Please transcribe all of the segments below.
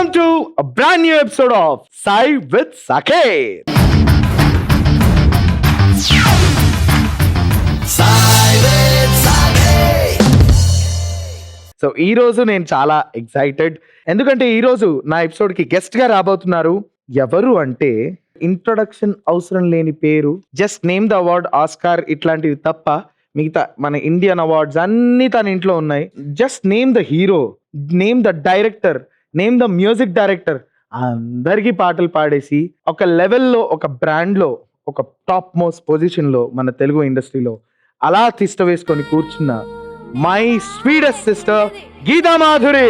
Welcome to a brand new episode of Sai with Saket. So ఈ రోజు నేను చాలా ఎక్సైటెడ్, ఎందుకంటే ఈ రోజు నా ఎపిసోడ్ కి గెస్ట్ గా రాబోతున్నారు. ఎవరు అంటే ఇంట్రొడక్షన్ అవసరం లేని పేరు, just name the award, Oscar ఇట్లాంటివి తప్ప మిగతా మన ఇండియన్ అవార్డ్స్ అన్ని తన ఇంట్లో ఉన్నాయి. Just name the hero, name the director, name the music director, అందరికీ పాటలు పాడేసి ఒక లెవెల్లో, ఒక బ్రాండ్ లో, ఒక టాప్ మోస్ట్ పొజిషన్ లో మన తెలుగు ఇండస్ట్రీలో అలా తిష్ట వేసుకొని కూర్చున్న my sweetest sister Geetha Madhuri.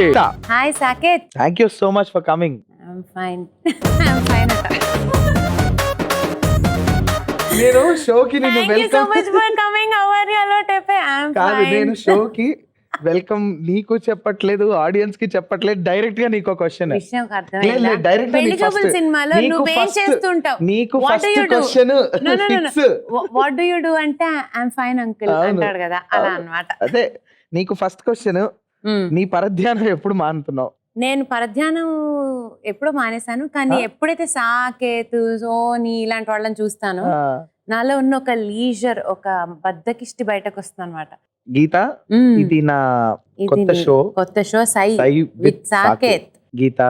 Hi Saketh. Thank you so much for coming. I'm fine. I'm fine. నేను షోకి నిన్ను thank you so welcome much for coming. How are you? అలో టెపే. ఐఎమ్ కాదు, ఫైన్. నేను షోకి వెల్కమ్ నీకు చెప్పట్లేదు, ఆడియన్స్ కి చెప్పట్లేదు, డైరెక్ట్ గా నీకు క్వశ్చన్. విషయం అర్థమైందా? డైరెక్ట్ పెళ్లి చూపుల సినిమాలో నువ్వేం చేస్తుంటావు? నీకు What do first you do? Question No, no, no, no. What do you do అంటే ఐఎమ్ ఫైన్ అంకుల్ అంటాడు కదా, అలా అన్నమాట. అదే నీకు ఫస్ట్ క్వశ్చన్, నీ పరధ్యానం ఎప్పుడు మానుతున్నావు? నేను పరధ్యానం ఎప్పుడో మానేశాను, కానీ ఎప్పుడైతే సాకేతు, సోని ఇలాంటి వాళ్ళని చూస్తాను, నాలో ఉన్న ఒక లీజర్, ఒక బద్దకిష్టి బయటకు వస్తుంది అనమాట. గీత, ఇది నా కొత్త షో సై విత్ సాకేత్. గీత,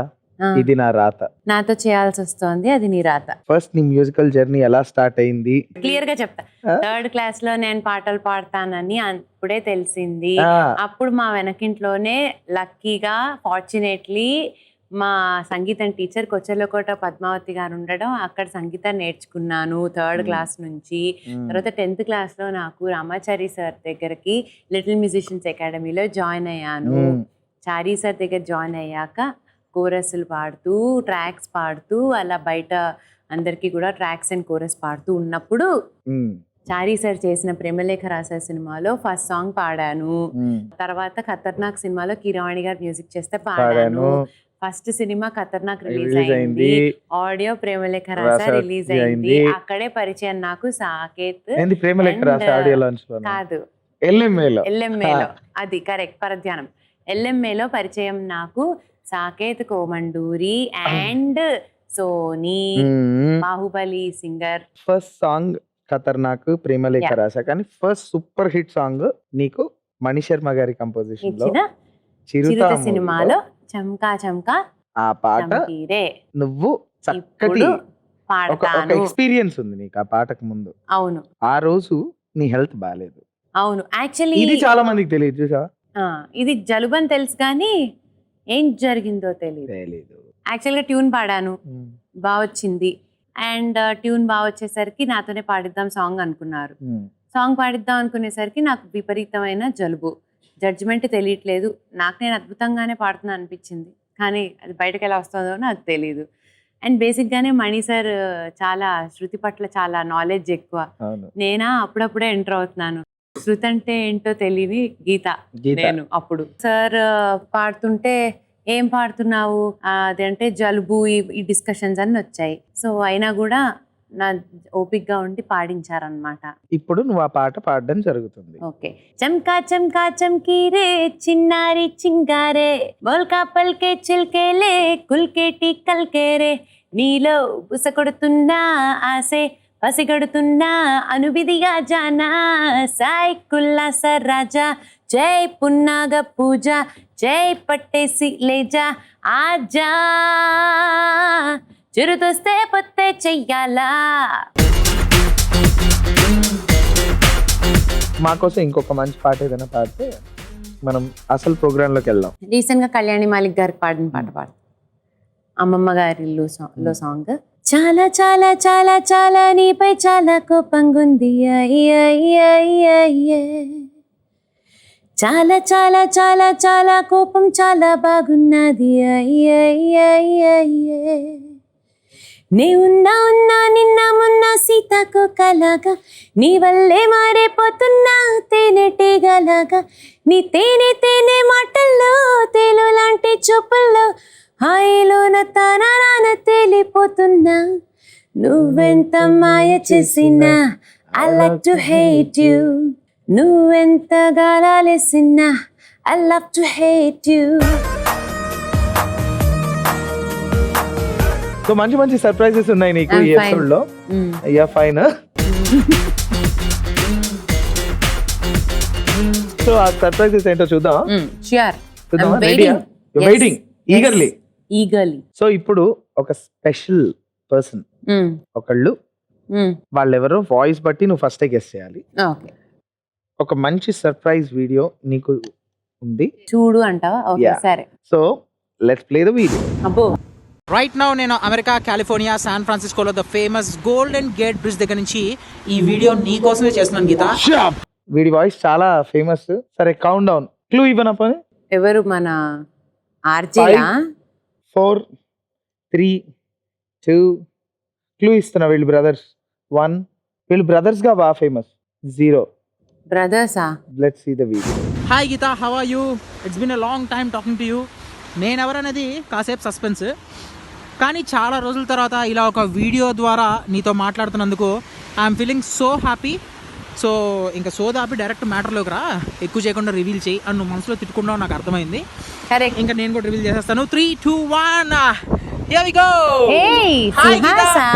ఇది నా రాత. నాతో చేయాల్సి వస్తుంది, అది నీ రాత. ఫస్ట్ నీ మ్యూజికల్ జర్నీ ఎలా స్టార్ట్ అయింది? క్లియర్ గా చెప్తా. 3rd క్లాస్ లో నేను పాటలు పాడతానని అప్పుడే తెలిసింది. అప్పుడు మా వెనకింట్లోనే లక్కీగా, ఫార్చునేట్లీ మా సంగీతం టీచర్ కొచ్చెర్లకోట పద్మావతి గారు ఉండడం, అక్కడ సంగీతం నేర్చుకున్నాను 3rd క్లాస్ నుంచి. తర్వాత 10th క్లాస్ లో నాకు రామాచారి సార్ దగ్గరికి లిటిల్ మ్యూజిషియన్స్ అకాడమీలో జాయిన్ అయ్యాను. చారీ సార్ దగ్గర జాయిన్ అయ్యాక కోరస్లు పాడుతూ, ట్రాక్స్ పాడుతూ, అలా బయట అందరికి కూడా ట్రాక్స్ అండ్ కోరస్ పాడుతూ ఉన్నప్పుడు చారీ సార్ చేసిన ప్రేమలేఖ రాసే సినిమాలో ఫస్ట్ సాంగ్ పాడాను. తర్వాత ఖతర్నాక్ సినిమాలో కీరవాణి గారు మ్యూజిక్ చేస్తే పాడాను. ఫస్ట్ సినిమా ఖతర్నాక్ రిలీజ్ అయింది, ఆడియో ప్రేమలేఖ రాస రిలీజ్ అయింది. అక్కడే పరిచయం నాకు సాకేత్. కాదు, ఎల్ఎంఏలో, అది కరెక్ట్, పరధ్యానం. ఎల్ఎంఏలో పరిచయం నాకు Saketh Komanduri and Sony, Baahubali singer. First song ఖతర్నాక్ ప్రేమలేఖ రాస, కానీ ఫస్ట్ సూపర్ హిట్ సాంగ్ నీకు మణి శర్మ గారి కంపోజిషన్ లో చిరుత సినిమాలో చంకా చంకా ఆ పాట. నువ్వు చక్కటి ఒక ఎక్స్పీరియన్స్ ఉంది నీకు ఆ పాటకు ముందు. అవును, ఆ రోజు నీ హెల్త్ బాగాలేదు. అవును, యాక్చువల్లీ ఇది చాలా మందికి తెలియదు, చూసా. ఇది జలుబని తెలుసు కానీ ఏం జరిగిందో తెలియదు. యాక్చువల్గా ట్యూన్ పాడాను, బాగా వచ్చింది. అండ్ ట్యూన్ బాగా వచ్చేసరికి నాతోనే పాడిద్దాం సాంగ్ అనుకున్నారు. సాంగ్ పాడిద్దాం అనుకునేసరికి నాకు విపరీతమైన జలుబు. జడ్జిమెంట్ తెలియట్లేదు నాకు, నేను అద్భుతంగానే పాడుతున్నా అనిపించింది, కానీ అది బయటకు ఎలా వస్తుందో నాకు తెలీదు. అండ్ బేసిక్గానే మణి సార్ చాలా శృతి పట్ల చాలా నాలెడ్జ్ ఎక్కువ. నేనా అప్పుడప్పుడే ఎంటర్ అవుతున్నాను. శృతి అంటే ఏంటో తెలియని గీత నేను అప్పుడు. సార్ పాడుతుంటే ఏం పాడుతున్నావు అదంటే జలుబు, ఈ డిస్కషన్స్ అన్ని వచ్చాయి. సో అయినా కూడా నా ఓపిక్గా ఉండి పాడించారనమాట. ఇప్పుడు నువ్వు ఆ పాట పాడడం జరుగుతుంది. ఓకే. చంకా చంకా చంకీ రే చిన్నారి చింగారే, బోల్కా పల్కే చిల్కేలే కుల్కేటి కల్కేరే, నీలో బుసకొడుతున్నా ఆసే పసిగడుతున్నా అనువిధిగా జానా, సాయి కుల్లాస రాజా, జై పున్నాగ పూజ, జై పట్టేసి లేజా, ఆజా చిరుతొస్తే పొత్తే చెయ్యాలా. మాకోసం ఇంకొక మంచి పాట ఏదైనా పాడితే మనం అసలు ప్రోగ్రామ్ లోకి వెళ్దాం. రీసెంట్ గా కళ్యాణి మాలిక్ గారికి పాడిన పాట పాడు, అమ్మమ్మ గారి లో సాంగ్. చాలా చాలా చాలా చాలా నీపై చాలా కోపంగుంది, చాలా చాలా చాలా చాలా కోపం చాలా బాగున్నది, నే ఉన్నా నిన్న మొన్న సీతాకోకలాగా, నీ వల్లే మారిపోతున్నా తేనెటీగలాగా, నీ తేనె తేనె మాటల్లో తేలు లాంటి చూపుల్లో హాయిలోన తనాన తేలిపోతున్నా, నువ్వెంత మాయ చేసినా I like to hate you, నువ్వెంత గాలాలేసినా I love to hate you. So మంచి మంచి సర్ప్రైజెస్ ఉన్నాయి నీకు I'm ఈ fine. ఎపిసోడ్ లో. Yeah fine. సో ఆ సర్ప్రైజెస్ ఏంటో చూద్దాం. ష్యూర్. చూద్దామా? I'm రెడీయా? waiting. Waiting eagerly. Eagerly. So ఇప్పుడు ఒక స్పెషల్ పర్సన్ ఒకళ్ళు, వాళ్ళెవరో వాయిస్ బట్టి నువ్వు ఫస్ట్ గెస్ చేయాలి. ఓకే, ఒక మంచి సర్ప్రైజ్ వీడియో నీకు ఉంది. చూడు అంటావా? Okay, Yeah. సరే. So let's play the video. అబ్బో, రైట్ నౌ నేను అమెరికా కాలిఫోర్నియా శాన్ ఫ్రాన్సిస్కోలో the famous golden gate bridge దగ్గర నుంచి ఈ వీడియో నీ కోసమే చేస్తున్నాను గీత. వీడి వాయిస్ చాలా ఫేమస్. సరే కౌంట్ డౌన్. క్లూ ఇవ్వనా పని? ఎవరు? మన ఆర్జేలా? 4 3 2 క్లూ ఇస్తున్నా. వీళ్ళు బ్రదర్స్. 1 వీళ్ళు బ్రదర్స్ గా బాగా ఫేమస్. 0 బ్రదర్సా? Let's see the video. Hi Geetha, how are you? It's been a long time talking to you. నేను ఎవరనేది కాసేపు సస్పెన్స్, కానీ చాలా రోజుల తర్వాత ఇలా ఒక వీడియో ద్వారా నీతో మాట్లాడుతున్నందుకు I'm feeling so happy. So ఇంకా సోదాపి డైరెక్ట్ మ్యాటర్లోకి రా, ఎక్కువ చేయకుండా రివీల్ చేయి అని నువ్వు మనసులో తిట్టుకున్నావు, నాకు అర్థమైంది. కరెక్ట్. ఇంకా నేను కూడా రివీల్ చేసేస్తాను. 3 2 1 హియర్ వి గో. ఏయ్, Hi, Geeta. సుహాసా?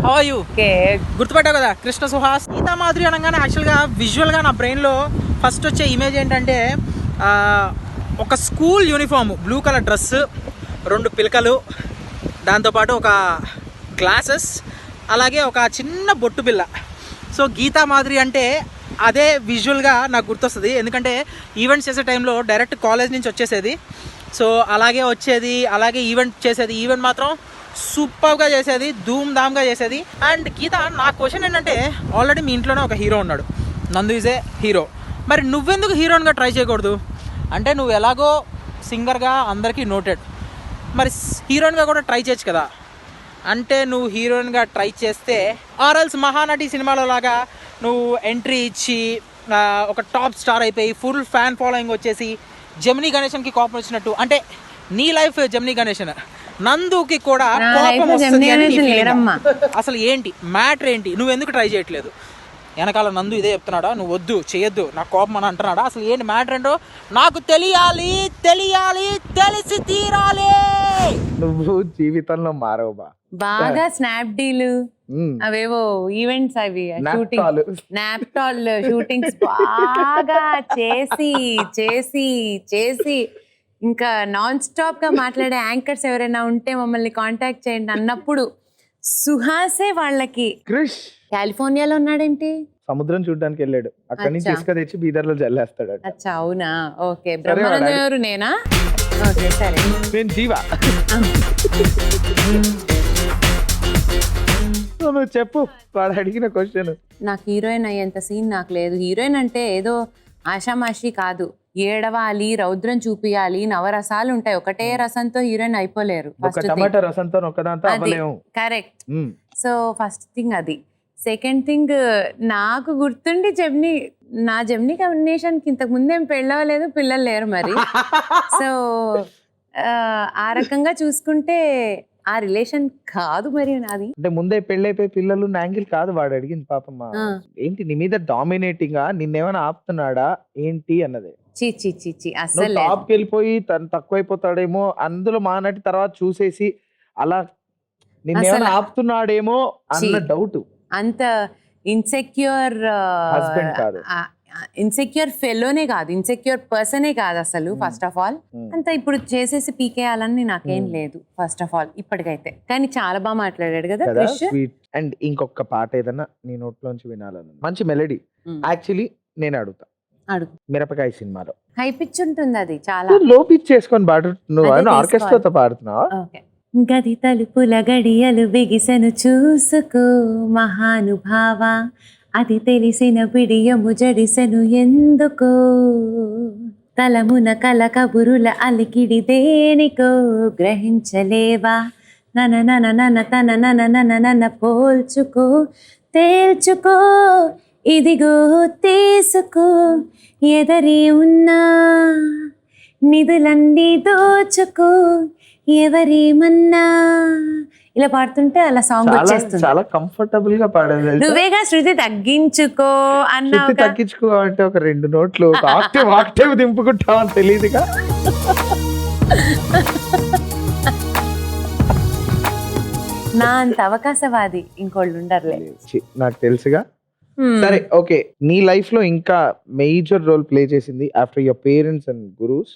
How are you? ఓకే. గుర్తుపెట్టావు కదా, కృష్ణ సుహాస్. గీతా మాధురి అనగానే యాక్చువల్గా విజువల్గా నా బ్రెయిన్లో ఫస్ట్ వచ్చే ఇమేజ్ ఏంటంటే ఒక school uniform, blue colour dress, 2 పిలకలు, దాంతోపాటు ఒక గ్లాసెస్, అలాగే ఒక చిన్న బొట్టు బిల్ల. సో గీతా మాధురి అంటే అదే విజువల్గా నాకు గుర్తొస్తుంది, ఎందుకంటే ఈవెంట్స్ చేసే టైంలో డైరెక్ట్ కాలేజ్ నుంచి వచ్చేసేది. సో అలాగే వచ్చేది, అలాగే ఈవెంట్ చేసేది. ఈవెంట్ మాత్రం సూపర్గా చేసేది, ధూమ్ ధామ్గా చేసేది. అండ్ గీత, నా క్వశ్చన్ ఏంటంటే, ఆల్రెడీ మీ ఇంట్లోనే ఒక హీరో ఉన్నాడు, నందు ఈజ్ ఏ హీరో. మరి నువ్వెందుకు హీరోయిన్గా ట్రై చేయకూడదు? అంటే నువ్వు ఎలాగో సింగర్గా అందరికీ నోటెడ్, మరి హీరోయిన్గా కూడా ట్రై చేయొచ్చు కదా. అంటే నువ్వు హీరోయిన్గా ట్రై చేస్తే ఆర్ఎల్స్ మహానటి సినిమాలో లాగా నువ్వు ఎంట్రీ ఇచ్చి ఒక టాప్ స్టార్ అయిపోయి ఫుల్ ఫ్యాన్ ఫాలోయింగ్ వచ్చేసి జెమినీ గణేషన్కి కోపం వచ్చినట్టు, అంటే నీ లైఫ్ జెమినీ గణేషన్, నందుకి కూడా కోపం వస్తుంది అని నీ feeling. అసలు ఏంటి మ్యాటర్ ఏంటి? నువ్వు ఎందుకు ట్రై చేయట్లేదు? వెనకాల నందు ఇదే చెప్తున్నాడా, నువ్వు వద్దు చేయొద్దు నాకు కోపం అని అంటున్నాడా? అసలు ఏంటి మ్యాటర్ ఏంటో నాకు తెలియాలి, తెలియాలి, తెలిసి తీరాలి. నువ్వు జీవితంలో మారవు బా. బాగా స్నాప్డీలు, అవేవో ఈవెంట్స్, అవి స్నాప్టాల్ షూటింగ్స్ బాగా చేసి చేసి చేసి ఇంకా నాన్ స్టాప్ గా మాట్లాడే యాంకర్స్ ఎవరైనా ఉంటే మమ్మల్ని కాంటాక్ట్ చేయండి అన్నప్పుడు సుహాసే వాళ్ళకి. క్రిష్ కాలిఫోర్నియాలో ఉన్నాడేంటి? సముద్రం చూడడానికి వెళ్ళాడు, అక్కడి నుంచి ఇసుక తెచ్చి బీదర్లో జల్లేస్తాడు. అచ్చా, అవునా? ఓకే. బ్రహ్మానందం ఎవరు? నేనా? ఓకే, సరే. నేను జీవా. నువ్వు చెప్పు, వాడు అడిగిన క్వశ్చన్. నాకు హీరోయిన్ అయ్యేంత సీన్ నాకు లేదు. హీరోయిన్ అంటే ఏదో ఆషామాషి కాదు, ఏడవాలి, రౌద్రం చూపియాలి, నవరసాలు ఉంటాయి. ఒకటే రసంతో హీరోయిన్ అయిపోలేరు. టమాటా రసంతో ఒకదాంతో అవ్వలేము. కరెక్ట్. సో ఫస్ట్ థింగ్ అది. సెకండ్ థింగ్, నాకు గుర్తుండి నా జెమినీ కాంబినేషన్కి ఇంతకు ముందేం పెళ్ళవలేదు, పిల్లలు లేరు మరి. సో ఆ రకంగా చూసుకుంటే ఆ రిలేషన్ కాదు మరి నాది. అంటే ముందే పెళ్ళైపోయి పిల్లలు యాంగిల్ కాదు వాడు అడిగింది. పాపమ్మా, ఏంటి నీ మీద డామినేటింగ్ గా, నిన్నేమైనా ఆపుతున్నాడా ఏంటి అన్నది. చీ చీ చీ చీ, అసలు టాప్కి వెళ్ళిపోయి తను తక్కువైపోతాడేమో, అందులో మానటి తర్వాత చూసేసి అలా నిన్నేమైనా ఆపుతున్నాడేమో అన్న డౌట్. అంత ఇన్సెక్యూర్ హస్బెండ్ కాదు, ఇన్సెక్యూర్ ఫెలోనే కాదు, ఇన్సెక్యూర్ పర్సనే కాదు అసలు. ఫస్ట్ ఆఫ్ ఆల్ అంత ఇప్పుడు చేసేసి పీకేయాలని నాకేం లేదు ఫస్ట్ ఆఫ్ ఆల్ ఇప్పటికైతే. కానీ చాలా బాగా మాట్లాడాడు కదా క్రిష్. అండ్ ఇంకొక పాట ఏదన్నా నీ నోట్లోంచి వినాలని, మంచి మెలడీ. యాక్చువల్లీ నేను అడుగుతా, అడుగు. మిరపకాయ సినిమాలో హై పిచ్ ఉంటుంది, అది చాలా లో పిచ్ చేసుకొని పాడు. నువ్వు ఆర్కెస్ట్రాతో పాడుతున్నావా? గది తలుపుల గడియలు బిగిసెను చూసుకో మహానుభావ, అది తెలిసిన బిడియము జడిసెను ఎందుకో, తలమున కల కబురుల అలికిడి దేనికో గ్రహించలేవా, నన నన నన తన నన నన నన పోల్చుకో, తేల్చుకో, ఇదిగో తీసుకో, ఎదరి ఉన్నా నిధులన్నీ దోచుకో, ఎవరేమన్నా. ఇలా పాడుతుంటే అలా సాంగ్ వచ్చేస్తుంది. చాలా కంఫర్టబుల్ గా పాడేది. నువ్వేగా శృతి తగ్గించుకో అన్నా. తగ్గించుకో అంటే ఒక 2 నోట్లు ఆక్టేవ్ దింపుకుంటావు అని తెలియదుగా. నా అంత అవకాశవాది ఇంకోళ్ళు ఉండరులే. నాకు తెలుసుగా. Hmm. సరే ఓకే, నీ లైఫ్ లో ఇంకా మేజర్ రోల్ ప్లే చేసింది after your parents and gurus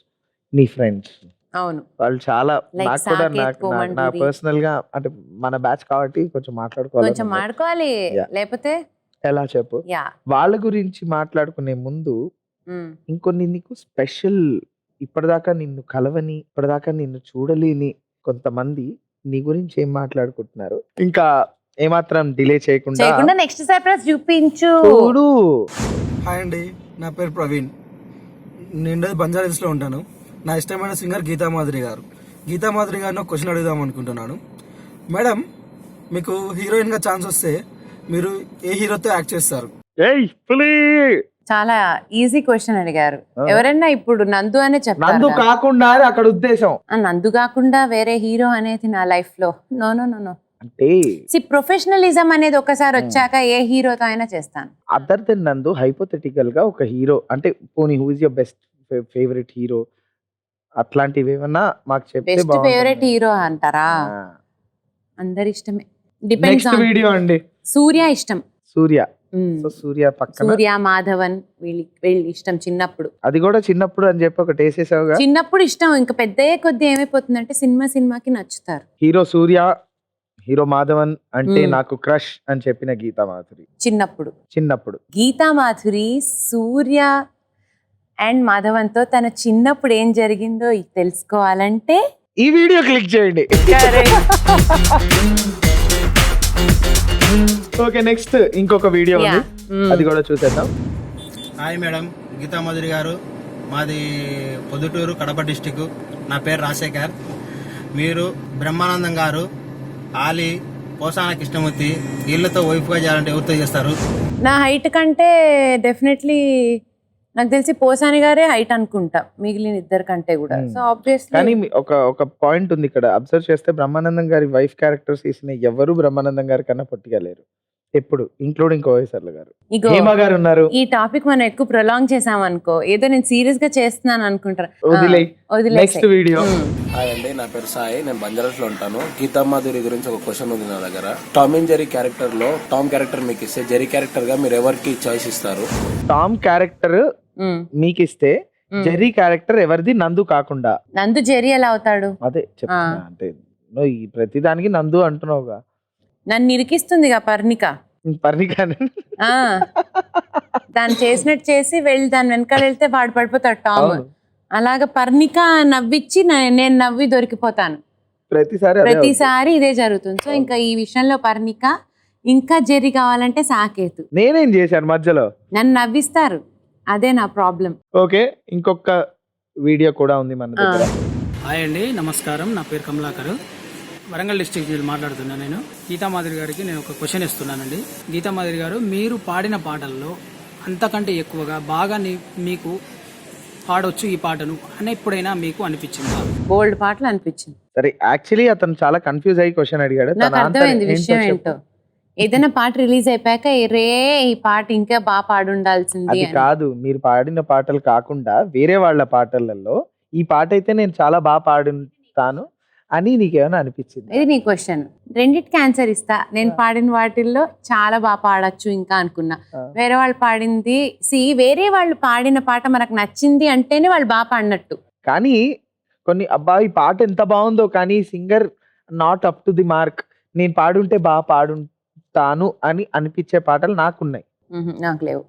నీ ఫ్రెండ్స్. అవును. వాళ్ళు చాలా Like నాకు కూడా సాకేత్, నా కోమండూరి. పర్సనల్ గా అంటే మన బ్యాచ్ కాబట్టి కొంచెం మాట్లాడుకోవాలి. కొంచెం ఆడుకోవాలి, Yeah. లేకపోతే ఎలా చెప్పు. యా. వాళ్ళ గురించి మాట్లాడుకునే ముందు ఇంకొన్ని నీకు స్పెషల్, ఇప్పటిదాకా నిన్ను కలవని, ఇప్పటిదాకా నిన్ను చూడలేని కొంతమంది నీ గురించి ఏం మాట్లాడుకుంటున్నారు, ఇంకా ఏమాత్రం డిలే చేయకుండా చేయకుండా నెక్స్ట్ సర్ప్రైజ్ చూపించు. చూడు. హాయ్ అండి, నా పేరు ప్రవీణ్. నేను బంజారా హిల్స్లో ఉంటాను. నా ఇష్టమైన సింగర్ గీతామాధురి గారు. గీతామాధురి గారిని ఒక క్వశ్చన్ అడుగుదాం అనుకుంటున్నాను. మేడం, మీకు హీరోయిన్గా ఛాన్స్ వస్తే మీరు ఏ హీరోతో యాక్ట్ చేస్తారు? ఏయ్ పులి, చాలా ఈజీ క్వశ్చన్ అడిగారు. ఎవరైనా ఇప్పుడు నందు అనే చెప్తారు నందు కదా. కాకుండా అని అక్కడ ఉద్దేశం. నందు కాకుండా వేరే హీరో అనేది నా లైఫ్ లో నో నో నో నో. అంటే ప్రొఫెషనలిజం అనేది ఒకసారి వచ్చాక ఏ హీరోతో అయినా చేస్తాను. అదర్ దెన్ నందు, హైపోథెటికల్ గా ఒక హీరో అంటే పోనీ who is your best favourite hero అట్లాంటివి ఏమన్నా మాకు చెప్తే బెస్ట్ ఫేవరెట్ హీరో అంటారా? అందరి ఇష్టమే, డిపెండ్స్ నెక్స్ట్ ఆన్. వీడియో అండి, సూర్య ఇష్టం. సూర్య. మ్మ్. సో సూర్య పక్కన సూర్య, మాధవన్ వీళ్ళు ఇష్టం చిన్నప్పుడు. అది కూడా చిన్నప్పుడు అని చెప్పి ఒకటి వేసేసావుగా. చిన్నప్పుడు ఇష్టం, ఇంకా పెద్ద కొద్ది ఏమైపోతుందంటే సినిమాకి నచ్చుతారు. హీరో సూర్య, హీరో మాధవన్ అంటే మ్మ్. నాకు క్రష్ అని చెప్పిన గీతా మాధురి చిన్నప్పుడు. చిన్నప్పుడు. గీతా మాధురి సూర్య అండ్ మాధవన్ తో తన చిన్నప్పుడు ఏం జరిగిందో తెలుసుకోవాలంటే ఈ వీడియో క్లిక్ చేయండి. ఓకే, నెక్స్ట్ ఇంకొక వీడియో ఉంది, అది కూడా చూసేద్దాం. హాయ్ మేడం, గీతామాధురి గారు. మాది పొద్దుటూరు, కడప డిస్టిక్. నా పేరు రాజశేఖర్. మీరు బ్రహ్మానందం గారు, ఆలి, పోసాన కృష్ణమూర్తి వీళ్ళతో వైఫ్గా చేయాలంటే ఎవరితో చేస్తారు? నా హైట్ కంటే డెఫినెట్లీ నాకు తెలిసి పోసాని గారే హైట్ అనుకుంటా, మిగిలిన ఇద్దరు కంటే కూడా. సో ఆబ్వియస్లీ కానీ ఒక పాయింట్ ఉంది ఇక్కడ, అబ్జర్వ్ చేస్తే బ్రహ్మానందం గారి వైఫ్ క్యారెక్టర్స్ తీసిన ఎవరు బ్రహ్మానందం గారి కన్నా పొట్టిగా లేరు ఎప్పుడు, ఇంక్లూడింగ్ కోవేశ్వర్ల గారు. ఇగో హేమ గారు ఉన్నారు. ఈ టాపిక్ మనం ఎక్కువ ప్రొలాంగ్ చేసాం అనుకో, ఏదో నేను సీరియస్ గా చేస్తున్నాను అనుకుంటారా. వదిలేయ్. Next video. హాయ్ అండి, నా పేరు సాయి. నేను బంజారాస్ లో ఉంటాను. గీతామాధురి గురించి ఒక క్వశ్చన్ ఉంది నా దగ్గర. టామ్ అండ్ జెర్రీ క్యారెక్టర్ లో టామ్ క్యారెక్టర్ మీకు ఇస్తే జెర్రీ క్యారెక్టర్ గా మీరు ఎవరికి చాయిస్ ఇస్తారు? టామ్ క్యారెక్టర్ మీకు ఇస్తే జెర్రీ క్యారెక్టర్ ఎవరిది, నందు కాకుండా? నందు జెర్రీ ఎలా అవుతాడు? అదే చెప్తున్నా, అంటే నువ్వు ఈ ప్రతిదానికి నందు అంటున్నావుగా. నన్ను ఇరికిస్తుందిగా పర్ణిక. పర్ణిక దాన్ని చేసినట్టు చేసి వెళ్ళి దాని వెనకాల వెళ్తే వాడు పడిపోతాడు టామ్. అవును. అలాగా పర్ణిక నవ్విచ్చి నేను నవ్వి దొరికిపోతాను. ప్రతిసారి ప్రతిసారి ఇదే జరుగుతుంది. సో ఇంకా ఈ విషయంలో పర్ణిక, ఇంకా జెర్రీ కావాలంటే సాకేతు. నేనేం చేశాను మధ్యలో? నన్ను నవ్విస్తారు, అదే నా ప్రాబ్లం. ఓకే, ఇంకొక వీడియో కూడా ఉంది మన దగ్గర. హాయ్ అండి, నమస్కారం. నా పేరు కమలాకర్, వరంగల్ డిస్ట్రిక్ట్ నుంచి మాట్లాడుతున్నాను. నేను గీతామాధురి గారికి నేను ఒక క్వశ్చన్ ఇస్తున్నానండి. గీతామాధురి గారు, మీరు పాడిన పాటల్లో అంతకంటే ఎక్కువగా బాగా మీకు పాడొచ్చు ఈ పాటను అని ఎప్పుడైనా మీకు అనిపించిందా? బోల్డ్ పాటలు అనిపించింది. సరే, యాక్చువల్లీ అతను చాలా కన్ఫ్యూజ్ అయ్యి క్వశ్చన్ అడిగాడు. నాకు అర్థమైంది విషయం ఏంటో. ఏదైనా పాట రిలీజ్ అయిపోయాక రే ఈ పాట ఇంకా బాగా పాడుండాల్సింది అది అని. కాదు, మీరు పాడిన పాటలు కాకుండా వేరే వాళ్ళ పాటలలో ఈ పాట అయితే నేను చాలా బాగా పాడుతాను అని నీకేమైనా అనిపించింది? ఇది నీ క్వశ్చన్. రెండిటికి ఆన్సర్ ఇస్తా. నేను పాడిన వాటిల్లో చాలా బాగా పాడచ్చు ఇంకా అనుకున్నా. వేరే వాళ్ళు పాడింది వేరే వాళ్ళు పాడిన పాట మనకు నచ్చింది అంటేనే వాళ్ళు బాగా పాడినట్టు. కానీ కొన్ని అబ్బాయి పాట ఎంత బాగుందో కానీ singer not up to the mark, నేను పాడుంటే బాగా పాడుతాను అని అనిపించే పాటలు నాకున్నాయి. నాకు లేవు,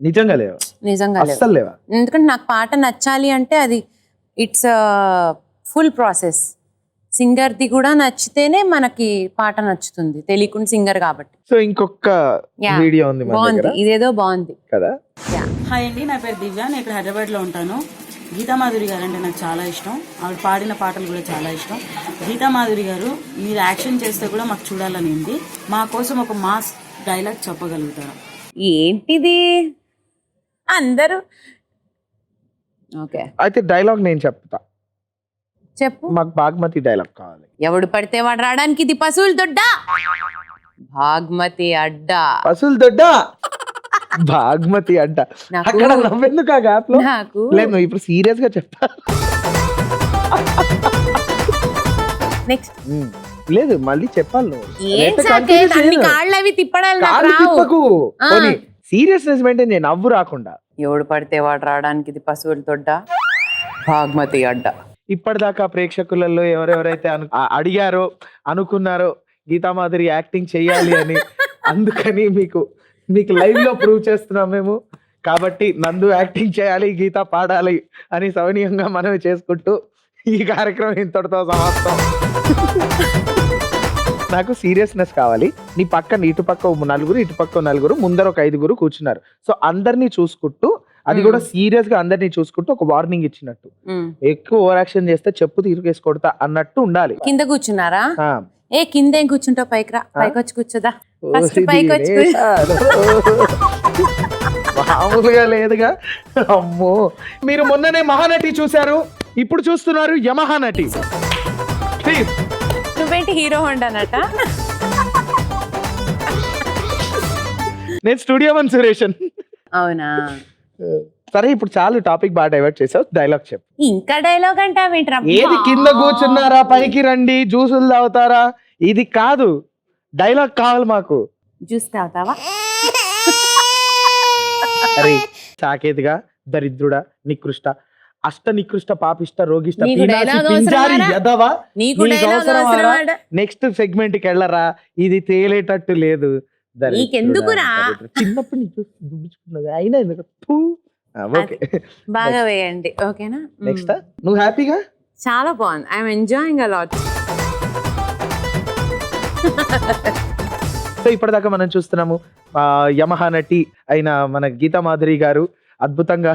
నిజంగా లేవు, నిజంగా లేవు. అస్సలు లేవా? ఎందుకంటే నాకు పాట నచ్చాలి అంటే అది ఇట్స్ ఫుల్ ప్రాసెస్. సింగర్ది కూడా నచ్చితేనే మనకి పాట నచ్చుతుంది, తెలియకుండా సింగర్ కాబట్టి. సో ఇంకొక Yeah. వీడియో ఉంది మన బాగుంది, దగ్గర ఇదేదో బాగుంది కదా. హాయ్ అండి, నా పేరు దివ్య. నేను ఇక్కడ హైదరాబాద్లో ఉంటాను. గీతామాధురి గారు అంటే నాకు చాలా ఇష్టం. ఆవిడ పాడిన పాటలు కూడా చాలా ఇష్టం. గీతామాధురి గారు, మీరు యాక్షన్ చేస్తే కూడా మాకు చూడాలని ఉంది. మా కోసం ఒక మాస్ డైలాగ్ చెప్పగలుగుతారా? ఏంటిది అందరూ? ఓకే అయితే డైలాగ్ నేను చెప్తా. చెప్పు. మాకు బాగ్మతి డైలాగ్ కావాలి. ఎవడు పడితే వాడు రావడానికి ఇది పశువుల దొడ్డా, బాగ్మతి అడ్డా. అసలు దొడ్డ బాగ్మతి అంట. నాకు- అక్కడ నవ్వెందుకు ఆ గ్యాప్ లో? నాకు లేదు, నువ్వు ఇప్పుడు సీరియస్ గా చెప్తా. నెక్స్ట్ లేదు మళ్ళీ చెప్పాలి నువ్వు. ఏం లేకపోతే సాకేత్ confuse అన్ని చేయను. కాళ్ళు అవి తిప్పడాలి నాకు కాళ్ళు రావు. తిప్పకు ఆ. సీరియస్నెస్ మెయింటైన్ చేయి, నవ్వు రాకుండా. ఎవడు పడితే వాడు రావడానికి ఇది పశువుల తొడ్డ, భాగ్మతి అడ్డ. ఇప్పటిదాకా ప్రేక్షకులలో ఎవరెవరైతే అడిగారో అనుకున్నారో గీతామాధురి యాక్టింగ్ చెయ్యాలి అని, అందుకని మీకు లైవ్ లో ప్రూవ్ చేస్తున్నాం మేము. కాబట్టి నందు యాక్టింగ్ చేయాలి, గీత పాడాలి అని సవనీయంగా మనవి చేసుకుంటూ ఈ కార్యక్రమం ఇంతటితో సమాప్తం. నాకు సీరియస్నెస్ కావాలి. నీ పక్కన ఇటుపక్క నలుగురు, ఇటుపక్క నలుగురు, ముందర ఒక 5 కూర్చున్నారు. సో అందరినీ చూసుకుంటూ, అది కూడా సీరియస్ గా అందరినీ చూసుకుంటూ ఒక వార్నింగ్ ఇచ్చినట్టు, ఎక్కువ ఓవర్ యాక్షన్ చేస్తే చెప్పు తీసుకొడతా అన్నట్టు ఉండాలి. కింద కూర్చున్నారా? ఆ. ఏ కింద ఏం కూర్చుంటావు, పైకి రా, పైకి వచ్చి కూర్చోదా. ఫస్ట్ పైకి వచ్చి మామూలుగా లేదుగా. అమ్మో, మీరు మొన్ననే మహానటి చూశారు, ఇప్పుడు చూస్తున్నారు యమహానటి. ప్లీజ్. నువ్వేంటి హీరో హోండానట? నేను స్టూడియో 1 సురేషన్. అవునా? సరే ఇప్పుడు చాలు, టాపిక్ బాగా డైవర్ట్ చేసావు, డైలాగ్ చెప్పు. ఇంకా డైలాగ్ అంటావేంట్రా? ఏది కింద కూర్చున్నారా, పైకి రండి, జ్యూసులు తాగుతారా, ఇది కాదు, డైలాగ్ కావాలి మాకు. జ్యూస్ తాగుతావా? అరే సాకేతిగా, దరిద్రుడా, నికృష్ట, అష్ట నికృష్ట, పాపిష్ట, రోగిష్ట, నీకు dialogue అవసరమారా? నీకు dialogue అవసరమారా? నెక్స్ట్ సెగ్మెంట్ కి వెళ్ళరా, ఇది తేలేటట్టు లేదు. దరిద్రుడా, నీకెందుకురా? దరిద్రుడా. చిన్నప్పుడు నీకు దుబ్బించుకున్నది అయినా ఎందుకు? ఫూ. ఓకే, బాగా వేయండి, ఓకేనా? నెక్స్ట్ నువ్వు హ్యాపీగా. చాలా బాగుంది. I'm enjoying allot. సో ఇప్పటిదాకా మనం చూస్తున్నాము యమహానటి అయిన మన గీతామాధురి గారు అద్భుతంగా.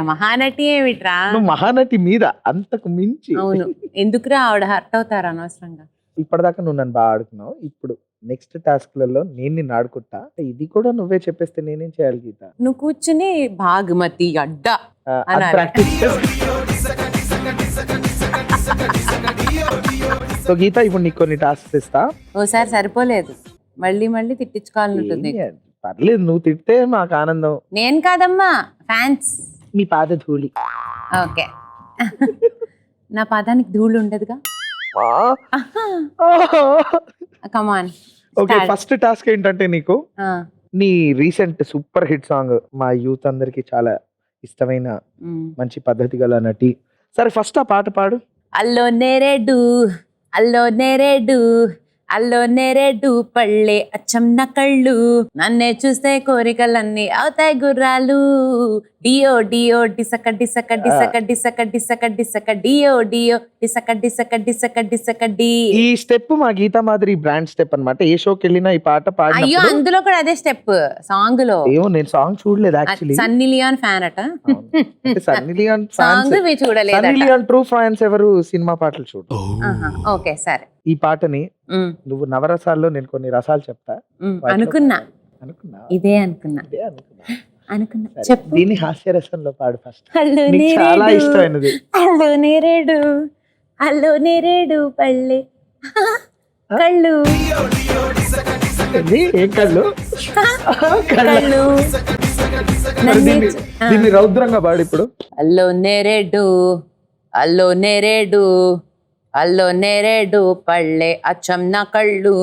మహానటి ఏమిట్రా? నువ్వు మహానటి మీద అంతకు మించి. అవును, ఎందుకురా ఆవిడ హర్ట్ అవుతారు అనవసరంగా. ఇప్పటిదాకా నువ్వు నన్ను బాగా ఆడుకున్నావు, ఇప్పుడు నెక్స్ట్ టాస్క్ లలో నేను నిన్ను ఆడుకుంటా. ఇది కూడా నువ్వే చెప్పేస్తే నేనేం చేయాలి గీత? నువ్వు కూర్చుని భాగ్మతి అడ్డ అనాలి. ప్రాక్టీస్. సో గీత, ఇప్పుడు నీకు కొన్ని టాస్క్స్ ఇస్తా. ఓసారి సరిపోలేదు, మళ్ళీ మళ్ళీ తిట్టించుకోవాలనుంటుంది. పర్లేదు, నువ్వు తిట్టే మాకు ఆనందం. నేను కాదమ్మా, ఫ్యాన్స్. మీ పాద ధూళి. ఓకే. నా పాదానికి ధూళి ఉండదుగా. కమాన్. ఓకే, ఫస్ట్ టాస్క్ ఏంటంటే నీకు నీ రీసెంట్ సూపర్ హిట్ సాంగ్, మా యూత్ అందరికి చాలా ఇష్టమైన మంచి పద్ధతి గల నటి. సరే ఫస్ట్ ఆ పాట పాడు. అల్లో నేరేడు, అల్లో నేరేడు, అల్లో నేరేడు పళ్ళే అచ్చం నా కళ్ళు, నన్నే చూస్తే కోరికలన్నీ అవుతాయి గుర్రాలు, డియో డియో డిసక డిసక డిసక డిసక డిసక డిసక డియో డియో డిసక డిసక డిసక డిసక డి. ఈ స్టెప్ మా గీతామాధురి బ్రాండ్ స్టెప్ అన్నమాట. ఏ షోకి వెళ్ళినా ఈ పాట అయ్యో, పాడినప్పుడు. అందులో కూడా అదే స్టెప్ సాంగ్ లో. ఏమో నేను సాంగ్ చూడలేదు యాక్చువల్లీ. సన్నీ లియోన్ ఫ్యాన్ అట. సన్నీ లియోన్ సాంగ్ చూడలేదు. సన్నీ లియోన్ ట్రూ ఫ్యాన్స్ ఎవరు సినిమా పాటలు చూడు. ఓకే సరే. ఈ పాటని నువ్వు నవరసాల్లో నేను కొన్ని రసాలు చెప్తా. అనుకున్నా అనుకున్నా ఇదే అనుకున్నా ఇదే అనుకున్నా. అనుకున్నా. సరే, చెప్పు. దీన్ని హాస్యరసంలో పాడు ఫస్ట్. అల్లో నీకు చాలా ఇష్టమైనది. అల్లో నేరేడు, అల్లో నేరేడు పళ్ళే కళ్ళు, ఏంది? ఏం కళ్ళు? కళ్ళు. మరి దీన్ని రౌద్రంగా పాడు ఇప్పుడు. అల్లో నేరేడు, అల్లో నేరేడు, అల్లో నేరేడు పళ్ళే అచ్చం నా కళ్ళు,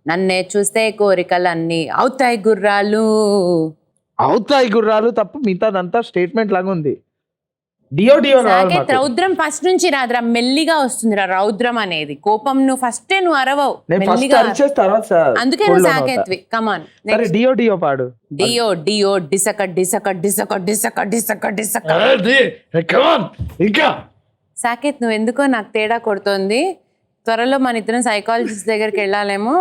నన్నే చూస్తే కోరికలన్నీ అవుతాయి గుర్రాలు. అవుతాయి గుర్రాలు తప్పు, మిగతాదంతా స్టేట్మెంట్ లాగా ఉంది. డియో డియో సాకేత్, రౌద్రం ఫస్ట్ నుంచి రాదురా, మెల్లిగా వస్తుందిరా రౌద్రం అనేది. కోపం నువ్వు ఫస్టే నువ్వు అరవవు, మెల్లిగా. అందుకే నువ్వు సాకేత్వి. కమాన్. సరే డియో డియో పాడు. డియో డియో డిసక డిసక డిసక డిసక డిసక డిసక. ఇంకా సాకేత్, నువ్వు ఎందుకో నాకు తేడా కొడుతోంది. త్వరలో మన ఇద్దరం సైకాలజిస్ట్ దగ్గరికి వెళ్ళాలేమో,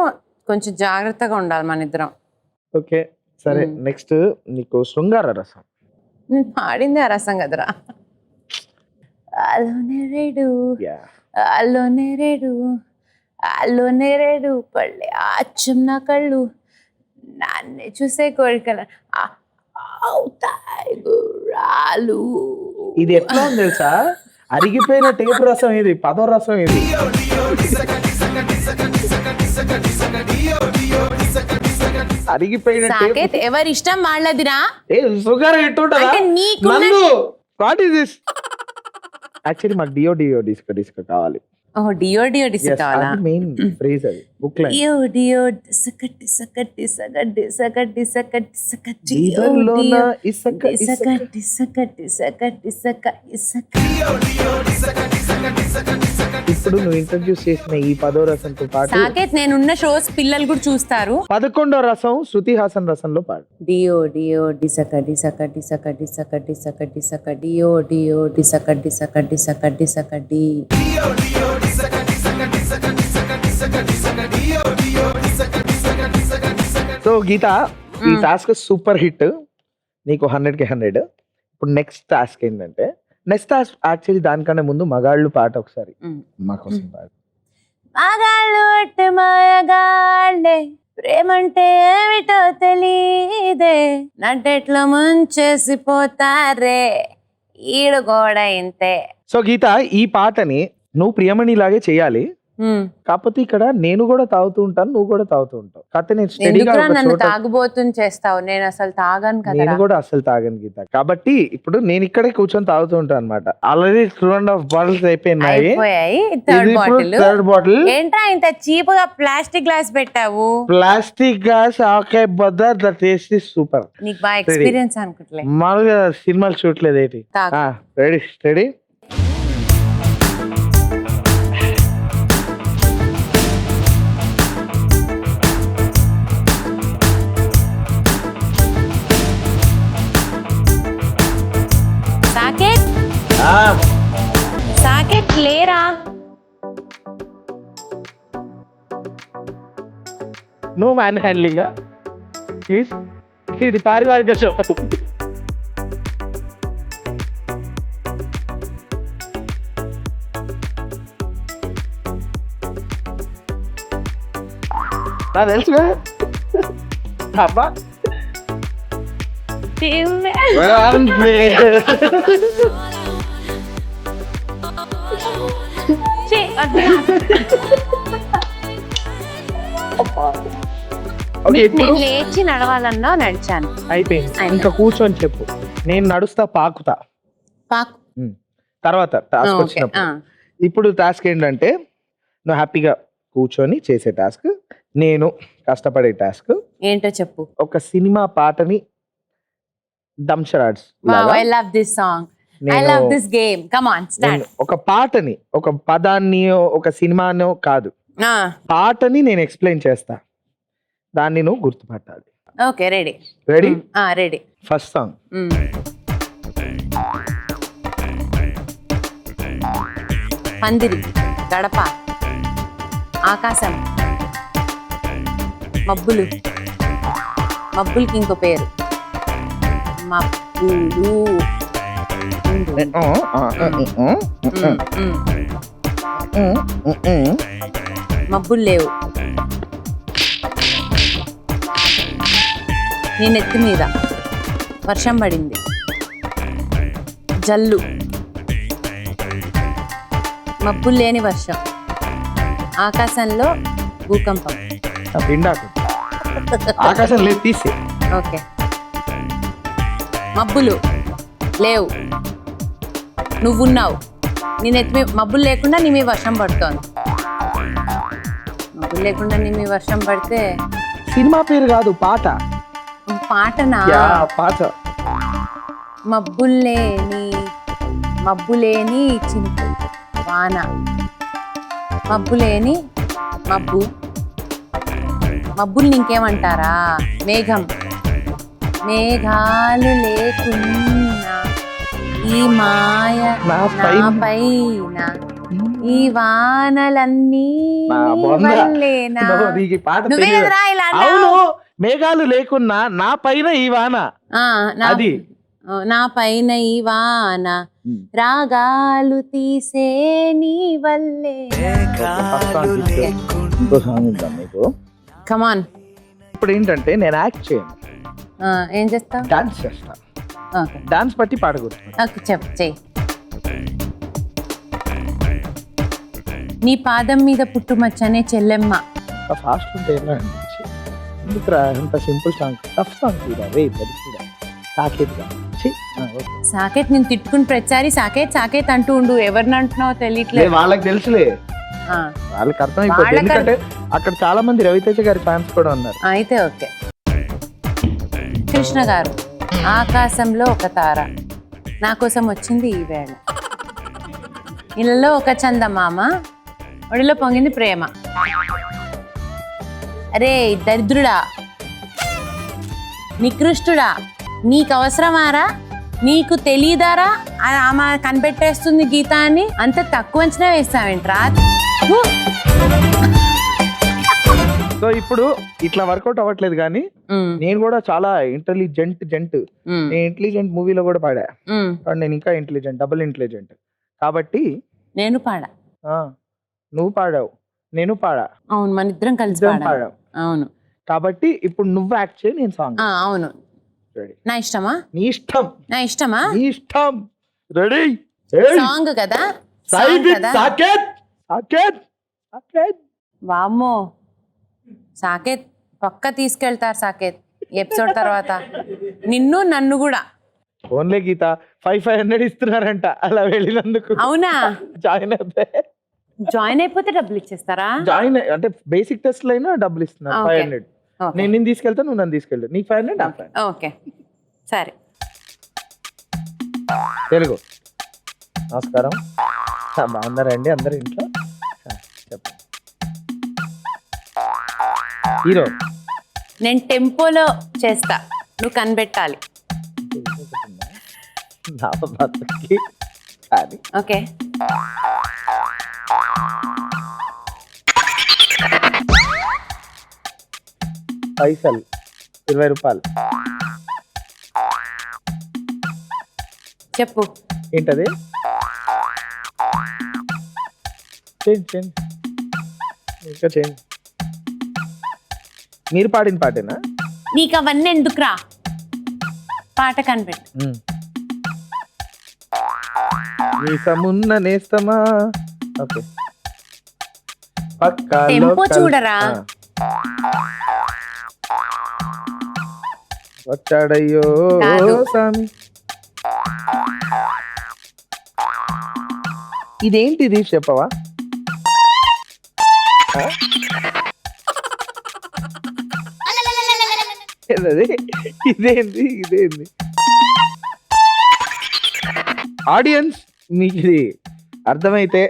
కొంచెం జాగ్రత్తగా ఉండాలి మన ఇద్దరం. ఓకే సరే, నెక్స్ట్ నీకు శృంగార రసం. నేను పాడింది ఆ రసం కదరా. అల్లో నేరేడు, అల్లో నేరేడు, అల్లో నేరేడు పళ్ళే అచ్చం నా కళ్ళు, నన్నే చూసే కోరికలు అవుతాయి గుర్రాలు. ఇది ఎట్లా ఉంది తెలుసా? అరిగిపోయిన టేపు రసం ఇది, పదో రసం ఇది. అరిగిపోయిన సాకేత్, ఎవరి ఇష్టం వాళ్ళదిరా. షుగర్ ఎట్టుంటదా? అంటే నీకు నందు, వాట్ ఇస్ దిస్? యాక్చువల్లీ మాకు డియో డియో డిస్కో డిస్కో కావాలి. ఓహో డియో డిస కావాలా మెయిన్ ఫ్రేజ్ అది బుక్ లైన్. డియో డియో సకటి సకటి సకటి సకటి సకటి సకటి దీపంలోన ఇసక సకటి సకటి సకటి సక ఇసక. ఇప్పుడు నువ్వు ఇంట్రడ్యూస్ చేసిన ఈ 10వ రసంతో పాటు సాకేత్ నేనున్న షోస్ పిల్లలు కూడా చూస్తారు. 11వ రసం శృతి హాసన్ రసంలో పాడు. డియో డియో డిసకటి సకటి సకటి సకటి సకటి సక డియో డియో డిసకటి సకటి సకటి సకటి. సో గీత, ఈ టాస్క్ సూపర్ హిట్, నీకు 100కి 100. ఇప్పుడు నెక్స్ట్ టాస్క్ ఏంటంటే, నెక్స్ట్ టాస్క్ యాక్చువల్లీ దానికన్నా ముందు మగాళ్ళు పాట ఒకసారి మా కోసం పాడు. మగాళ్ళు అంటే మాయగాళ్ళే, ప్రేమంటే ఏమిటో తెలీదే, నడ్డెట్లో ముంచేసి పోతారే, ఈడు కూడా ఇంతే. సో గీత, ఈ పాటని నువ్వు ప్రియమణి లాగే చేయాలి. కాకపోతే ఇక్కడ నేను కూడా తాగుతూ ఉంటాను, నువ్వు కూడా తాగుతూ ఉంటావు. కాకపోతే నేను స్టడీగా ఎందుకురా ఒక నన్ను చోట, తాగుబోతుని చేస్తావు? నేను అసలు తాగాను నేను కదా. కూడా అసలు తాగను గీత. కాబట్టి ఇప్పుడు నేను ఇక్కడే కూర్చొని తాగుతూ ఉంటాను అనమాట. ఆల్రెడీ 2.5 బాటిల్స్ అయిపోయినాయి. అయిపోయాయి. Third bottle. Third bottle. ఏంట్రా ఇంత చీప్ గా ప్లాస్టిక్ గ్లాస్ పెట్టావు? ప్లాస్టిక్ గ్లాస్ ఆవకాయ బద్ద, ద టేస్ట్ ఇస్ సూపర్. నీకు బాగా ఎక్స్పీరియన్స్ అనుకుంటలే. మామూలుగా సినిమాలు చూడలేదు ఏంటి. తాగు. Ready steady. సాకేత్ సాకేత్ లేరా? No man handling. ఇది పారివారిక షో. నాకు తెలుసు అబ్బా. నేను లేచి నడవాలన్నా నడిచాను. అయిపోయింది. ఇంకా కూర్చొని చెప్పు. నేను నడుస్తా, పాకుతా. పాకు. తర్వాత టాస్క్ ఓకే. వచ్చినప్పుడు. ఇప్పుడు టాస్క్ ఏంటంటే, నువ్వు హ్యాపీగా కూర్చొని చేసే టాస్క్, నేను కష్టపడే టాస్క్. ఏంటో చెప్పు. ఒక సినిమా పాటని దంషరాడ్స్ I love this song. I love this game. Come on, start. ఒక పాటని, ఒక పదాన్ని, ఒక సినిమానో కాదు, పాటని నేను ఎక్స్ప్లెయిన్ చేస్తా. దాన్ని నువ్వు గుర్తుపట్టాలి. Okay, ready. Ready? Ready. First song. పందిరి, గడప, ఆకాశం, మబ్బులు, మబ్బులకి ఇంకో పేరు మబ్బులు. మబ్బులు లేవు నీ నెత్తి మీద, వర్షం పడింది, జల్లు, మబ్బులు లేని వర్షం, ఆకాశంలో భూకంపం. ఆకాశం లేదు, తీసి. ఓకే. మబ్బులు లేవు, నువ్వున్నావు, నీ నెత్తి మీద మబ్బులు లేకుండా నీ మీద వర్షం పడుతోంది. మబ్బులు లేకుండా నీ మీద వర్షం పడితే సినిమా పేరు కాదు, పాట. పాటనా? పాట. మబ్బులేని చినుకు వాన, మబ్బులేని మబ్బు, మబ్బుల్ని ఇంకేమంటారా? మేఘం. మేఘాలు లేకున్నా ఈ మాయ నా పైన, ఈ వానలన్నీ వల్లేనా. నువ్వే కదరా ఇలా అన్నావు. మేఘాలు లేకున్నా నా పైన ఈ వాన. అది నా పైన ఈ వాన, రాగాలు తీసే నీ వల్లే. ఇంకో సాంగ్ ఉందా మీకు? కమాన్. ఇప్పుడు ఏంటంటే, నేను యాక్ట్ చేయను, ఏం చేస్తావు? డాన్స్ చేస్తా. డాన్స్ బట్టి పాడకూడదు. ఓకే, చెప్పు, చెయ్యి. నీ పాదం మీద పుట్టుమచ్చనే చెల్లెమ్మ. ఫాస్ట్ ఉంటే ఎలా అనిపించి ఎందుకురా అంత సింపుల్ సాంగ్, టఫ్ సాంగ్ కూడా రే కూడా సాకేత్. సాకేత్ నేను తిట్టుకుని ప్రతిసారి సాకేత్ సాకేత్ అంటూ ఉండు. ఎవరిని అంటున్నావో తెలియట్లేదు. వాళ్ళకి తెలుసులే. ఆ, వాళ్ళకి అర్థమైపోతుంది, వాళ్ళకి ఎందుకంటే అక్కడ చాలా మంది రవితేజ గారి ఫ్యాన్స్ కూడా ఉన్నారు. అయితే ఓకే. కృష్ణ గారు, ఆకాశంలో ఒక తార నా కోసం వచ్చింది ఈ వేళ, ఇళ్ళలో ఒక చందమామ, ఒడిలో పొంగింది ప్రేమ. అరే దరిద్రుడా, నికృష్టుడా, నీకు అవసరమారా, నీకు తెలీదారా ఆమె కనిపెట్టేస్తుంది గీత అని అంత తక్కువ అంచనా వేస్తావేంట్రా? హు! సో ఇప్పుడు ఇట్లా వర్కౌట్ అవ్వట్లేదు, కానీ ఉమ్, నేను కూడా చాలా ఇంటెలిజెంట్ ఉమ్, నేను ఇంటెలిజెంట్ మూవీలో కూడా పాడా, ఉమ్. కానీ నేను ఇంకా ఇంటెలిజెంట్, డబుల్ ఇంటెలిజెంట్. కాబట్టి నేను పాడా. ఆ, నువ్వు పాడావు, నేను పాడా, అవును, మన ఇద్దరం కలిసి ఇద్దరం పాడాం. పాడాం. అవును. కాబట్టి ఇప్పుడు నువ్వు యాక్ట్ చేయి, నేను సాంగ్. అవును, రెడీ? నా ఇష్టమా? నీ ఇష్టం, నా ఇష్టమా? నీ ఇష్టం. రెడీ? సాంగ్ కదా, సాంగ్ కదా. సాకేత్ సాకేత్ సాకేత్. వామ్మో, సాకేత్ పక్క తీసుకెళ్తారు సాకేత్ ఎపిసోడ్ తర్వాత, నిన్ను నన్ను కూడా. ఓన్లే గీత 500 ఇస్తున్నారంట అలా వెళ్ళినందుకు. అవునా? జాయిన్ అయితే జాయిన్ అయిపోతే డబ్బులు ఇచ్చేస్తారా? జాయిన్ అంటే బేసిక్ టెస్ట్ అయినా డబ్బులు ఇస్తున్నారు. Okay. 500 Okay. నేను నిన్ను తీసుకెళ్తా, నువ్వు నన్ను తీసుకెళ్ళు, నీకు 500 నాకు 500. ఓకే సరే. తెలుగు. నమస్కారం, బాగున్నారండి అందరు ఇంట్లో? చెప్పండి. హీరో. నేను టెంపోలో చేస్తా, నువ్వు కనిపెట్టాలి. నా బతుకి అది. ఓకే. పైసలు 20 రూపాయలు. చెప్పు. ఏంటది? చేంజ్ ఇంకా చేంజ్. మీరు పాడిన పాటేనా? నీకు అవన్నీ ఎందుకురా, పాట కనిపెట్టు. మీసమున్న నేస్తమా. ఓకే. పక్కా టెంపో లోకల్. చూడరా. వచ్చాడయ్యో కాదు. స్వామి. ఇదేంటిది చెప్పవా? ఏదది? ఇదేంది? ఆడియన్స్ మీకు ఇది అర్థమైతే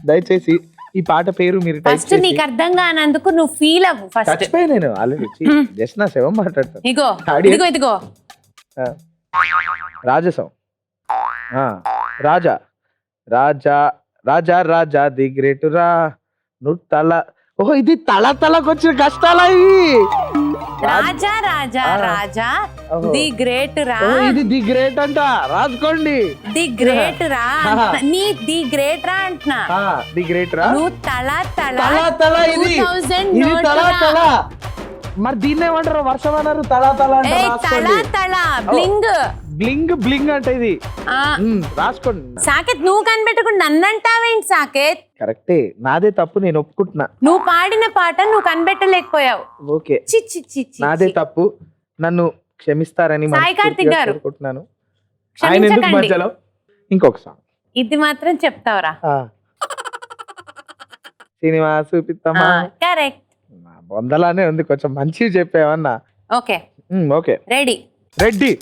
దయచేసి ఈ పాట పేరు మీరు టైప్ ఫస్ట్ నీకు అర్థం కానందుకు నువ్వు ఫీల్ అవ్వు ఫస్ట్. చచ్చిపోయి నేను ఆల్రెడీ జస్ట్ నా శవం మాట్లాడతాను. ఇగో Audience. ఇదిగో ఇదిగో ఆ. రాజసం. ఆ, రాజా రాజా రాజా రాజా ది గ్రేట్ రా. నువ్వు తల. ఓహో, ఇది తలకి వచ్చిన కష్టాలా ఇవి? రాజా రాజా ఆ. రాజా ఓహో. ది గ్రేట్ రా. ఓ, ఇది ది గ్రేట్ అంట, రాసుకోండి. ది గ్రేట్ రా అంటున్నా. నీ ది గ్రేట్ రా అంటున్నా. ది గ్రేట్ రా. నువ్వు తల తల ఇది 2000 ఇది తల నోటురా. మరి దీన్ని ఏమంటారు? వర్షం అన్నారు, తల అంటే ఏయ్, రాసుకోండి. తల బ్లింగ్. బ్లింగ్ అంటే ఇది. రాసుకోండి. సాకేత్ నువ్వు కనిపెట్టకుండా నన్ను అంటావేంటి సాకేత్? కరెక్టే, నాదే తప్పు, నేను ఒప్పుకుంటున్నా. నువ్వు పాడిన పాట నువ్వు కనిపెట్టలేకపోయావు. ఓకే, చి చి చి చి నాదే చి. తప్పు, నన్ను క్షమిస్తారని సాయి మనస్ఫూర్తిగా కార్తిక్ గారు. కోరుకుంటున్నాను. ఆయన ఎందుకు క్షమించకండి. మధ్యలో? ఇంకొక సాంగ్. ఇది మాత్రం చెప్తావురా. సినిమా చూపిస్తామా? కరెక్ట్. నా బొందలానే ఉంది, కొంచెం మంచివి చెప్పావన్నా. Okay okay, ready. రెడ్డి.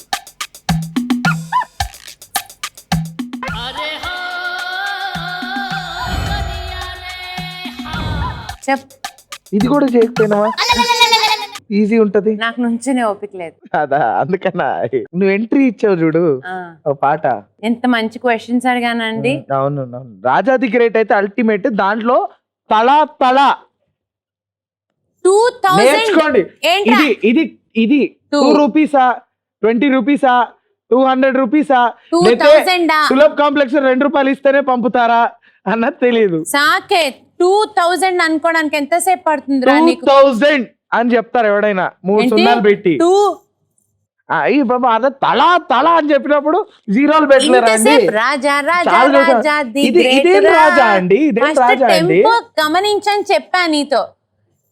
చెప్. ఇది కూడా చేయకపోయినావా? ఈజీ ఉంటది. నాకు నుంచునే ఓపిక లేదు. అదా, అందుకన్నా నువ్వు ఎంట్రీ ఇచ్చావు చూడు ఆ, ఓ పాట. ఎంత మంచి క్వశ్చన్స్ అడిగానండి. అవును. రాజాది గ్రేట్ అయితే అల్టిమేట్, దాంట్లో తల 2000 నేర్చుకోండి. ఏంట్రా? ఇది 2 రూపీసా, 20 రూపీసా, 200 రూపీసా, 2000 ఆ? సులభ్ కాంప్లెక్స్ 2 రూపాయలు ఇస్తేనే పంపుతారా అన్నది తెలియదు. సాకేత్ 2000 అనుకోవడానికి ఎంతసేపు పడుతుందిరా నీకు? 2000 అని చెప్తారు ఎవడైనా 3 ఏంటి? సున్నాలు పెట్టి. 2 అయ్యి బాబా, అదే తల అని చెప్పినప్పుడు జీరోలు పెట్టలేరా అండి? ఇంతసేపు రాజా రాజా చాలా చూసా. రాజా ది ఇదేం గ్రేట్ రాజా అండి? ఇదేం రాజా అండి? టెంపో గమనించని చెప్పా నీతో.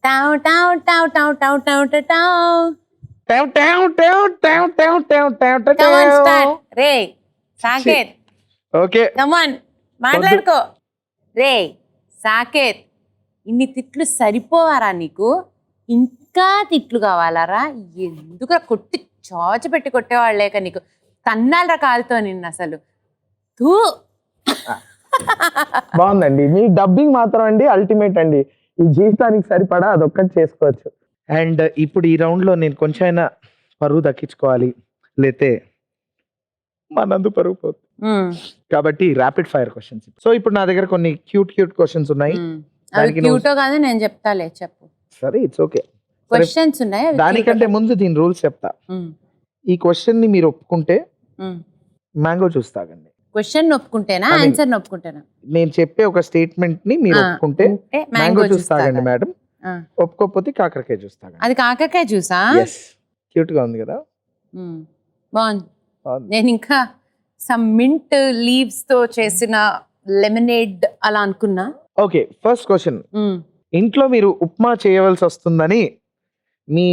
టావ్ టావ్ టావ్ టావ్ టావ్ టావ్ టావ్ టావ్. టేవ్ టేవ్ టేవ్ టేవ్ టేవ్ టేవ్ టేవ్ టేవ్ Come on, టేవ్. start. రే సాకేత్ ఓకే, కమాన్ మాట్లాడుకో. రే సాకేత్, ఇన్ని తిట్లు సరిపోవారా నీకు? ఇంకా తిట్లు కావాలారా? ఎందుకు కొట్టి చాచి పెట్టి కొట్టేవాళ్ళు లేక నీకు తన్నాల రకాలతో నిన్ను అసలు తూ. బాగుందండి. మీ డబ్బింగ్ మాత్రం అండి అల్టిమేట్ అండి. ఈ జీవితానికి సరిపడా అదొక్కటి చేసుకోవచ్చు. అండ్ ఇప్పుడు ఈ రౌండ్ లో నేను కొంచెం అయినా పరువు దక్కించుకోవాలి, లేతే మా నందు పరువు పోతుంది. కాబట్టి ర్యాపిడ్ ఫైర్ క్వశ్చన్స్. సో ఇప్పుడు నా దగ్గర కొన్ని క్యూట్ క్వశ్చన్స్ ఉన్నాయి. అవి దానికి నువ్వు- క్యూటో కాదు, నేను చెప్తాలే, చెప్పు. సరే, ఇట్స్ ఓకే. క్వశ్చన్స్ ఉన్నాయి, అవి దానికంటే cute. ముందు దీని రూల్స్ చెప్తా. ఈ క్వశ్చన్ ని మీరు ఒప్పుకుంటే మ్యాంగో జ్యూస్ తాగండి. క్వశ్చన్ ఒప్పుకుంటేనా, I mean, ఆన్సర్ ఒప్పుకుంటేనా? నేను చెప్పే ఒక స్టేట్మెంట్ ని మీరు ఒప్పుకుంటే మ్యాంగో జ్యూస్ తాగండి మేడం. ఒప్పుకోకపోతే కాకరకాయ జ్యూస్ తాగండి. అది కాకరకాయ జ్యూసా? క్యూట్ గా ఉంది కదా? బాగుంది. బాగుంది. నేను ఇంకా సమ్ మింట్ లీవ్స్ తో చేసిన లెమనేడ్ అలా అనుకున్నా. Okay, first question. ఇంట్లో మీరు ఉప్మా చేయవలసి వస్తుందని మీ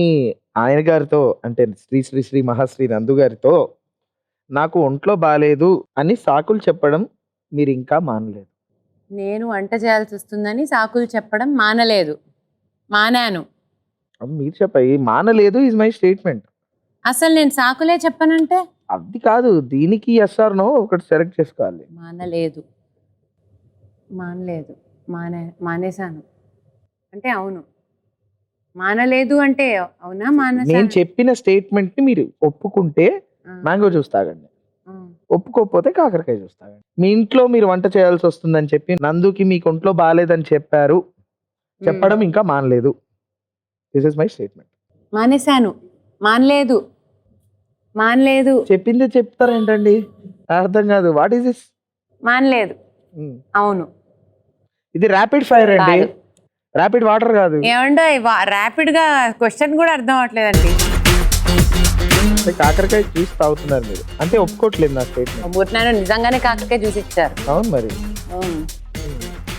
ఆయన గారితో, అంటే శ్రీ శ్రీ శ్రీ మహాశ్రీ నందు గారితో నాకు ఒంట్లో బాగాలేదు అని సాకులు చెప్పడం మీరు ఇంకా మానలేదు. నేను వంట చేయాల్సి వస్తుందని సాకులు చెప్పడం మానలేదు, మానాను. అవి మీరు చెప్పాయి. మానలేదు ఈజ్ మై స్టేట్మెంట్. అసలు నేను సాకులే చెప్పనంటే అది కాదు, దీనికి ఎస్ఆర్ నో ఒకటి సెలెక్ట్ చేసుకోవాలి. మానలేదు, మానలేదు, మానేశాను అంటే అవును, మానలేదు అంటే అవునా, నేను మానేశాను. చెప్పిన స్టేట్మెంట్ ని మీరు ఒప్పుకుంటే మ్యాంగో జ్యూస్ తాగండి, ఒప్పుకోకపోతే కాకరకాయ జ్యూస్ తాగండి. మీ ఇంట్లో మీరు వంట చేయాల్సి వస్తుందని చెప్పి నందుకి మీకు ఒంట్లో బాగాలేదని చెప్పారు, చెప్పడం ఇంకా మానలేదు. This is my statement. మానేశాను, మానలేదు, మానలేదు, చెప్పిందే చెప్తారేంటండి? అర్థం కాదు. What is this? మానలేదు, అవును. ఇది ర్యాపిడ్ ఫైర్ అండి, కాదు. ర్యాపిడ్ వాటర్ కాదు. ఏమండో ర్యాపిడ్ గా క్వశ్చన్ కూడా అర్థం అవట్లేదండి. కాకరకాయ జ్యూస్ తాగుతున్నారు మీరు అంటే ఒప్పుకోవట్లేదు నా స్టేట్మెంట్. బుట్నాను నిజంగానే కాకరకాయ జ్యూస్ ఇచ్చారు. అవును మరి.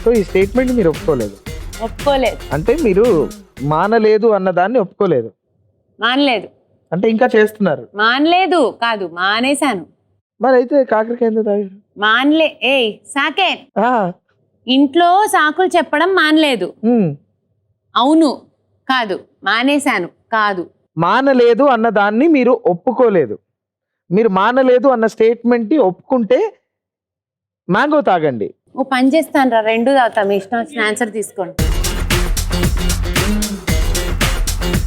సో ఈ స్టేట్మెంట్ మీరు ఒప్పుకోలేదు ఒప్పుకోలేదు అంటే మీరు మానలేదు అన్న దాన్ని ఒప్పుకోలేదు మానలేదు అంటే ఇంకా చేస్తున్నారు. మానలేదు కాదు, మానేశాను. మరి అయితే కాకరకాయ ఎందుకు తాగారు? మానలే ఏయ్ సాకే, ఆ, ఇంట్లో సాకులు చెప్పడం మానలేదు, ఉమ్. అవును కాదు, మానేశాను కాదు. మానలేదు అన్న దాన్ని మీరు ఒప్పుకోలేదు. మీరు మానలేదు అన్న స్టేట్మెంట్ ని ఒప్పుకుంటే మ్యాంగో తాగండి. ఓ పని చేస్తాను రా, రెండు తాగుతాం, మీ ఇష్టం వచ్చిన ఆన్సర్ తీసుకోండి.